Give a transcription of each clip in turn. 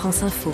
France Info.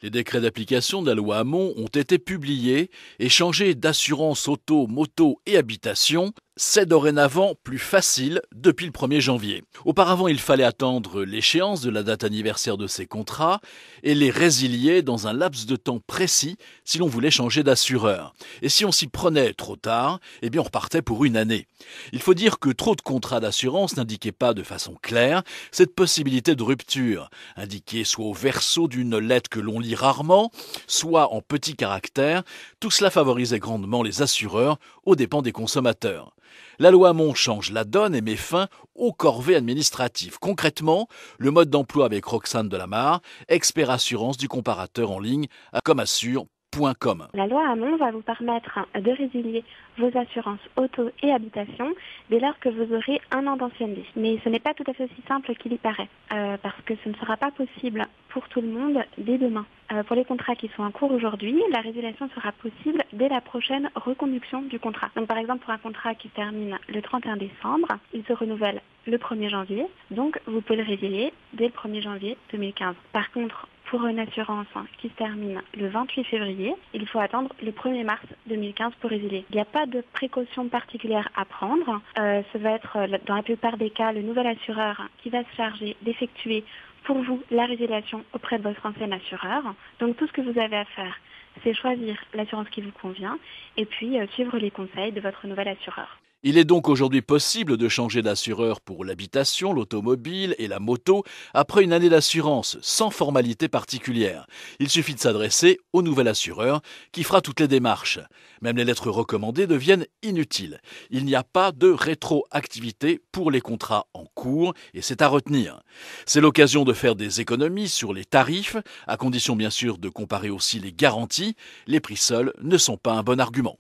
Les décrets d'application de la loi Hamon ont été publiés et changer d'assurance auto, moto et habitation, c'est dorénavant plus facile depuis le 1er janvier. Auparavant, il fallait attendre l'échéance de la date anniversaire de ces contrats et les résilier dans un laps de temps précis si l'on voulait changer d'assureur. Et si on s'y prenait trop tard, on repartait pour une année. Il faut dire que trop de contrats d'assurance n'indiquaient pas de façon claire cette possibilité de rupture, indiquée soit au verso d'une lettre que l'on lit rarement, soit en petits caractères. Tout cela favorisait grandement les assureurs aux dépens des consommateurs. La loi Hamon change la donne et met fin aux corvées administratives. Concrètement, le mode d'emploi avec Roxane Delamarre, expert assurance du comparateur en ligne à comassure.com. La loi Hamon va vous permettre de résilier vos assurances auto et habitation dès lors que vous aurez un an d'ancienneté. Mais ce n'est pas tout à fait aussi simple qu'il y paraît, parce que ce ne sera pas possible pour tout le monde dès demain. Pour les contrats qui sont en cours aujourd'hui, la résiliation sera possible dès la prochaine reconduction du contrat. Donc par exemple, pour un contrat qui termine le 31 décembre, il se renouvelle le 1er janvier, donc vous pouvez le résilier dès le 1er janvier 2015. Par contre, pour une assurance qui se termine le 28 février, il faut attendre le 1er mars 2015 pour résilier. Il n'y a pas de précaution particulière à prendre. Ça va être, dans la plupart des cas, le nouvel assureur qui va se charger d'effectuer pour vous la résiliation auprès de votre ancien assureur. Donc tout ce que vous avez à faire, c'est choisir l'assurance qui vous convient et puis suivre les conseils de votre nouvel assureur. Il est donc aujourd'hui possible de changer d'assureur pour l'habitation, l'automobile et la moto après une année d'assurance, sans formalité particulière. Il suffit de s'adresser au nouvel assureur qui fera toutes les démarches. Même les lettres recommandées deviennent inutiles. Il n'y a pas de rétroactivité pour les contrats en cours et c'est à retenir. C'est l'occasion de faire des économies sur les tarifs, à condition bien sûr de comparer aussi les garanties. Les prix seuls ne sont pas un bon argument.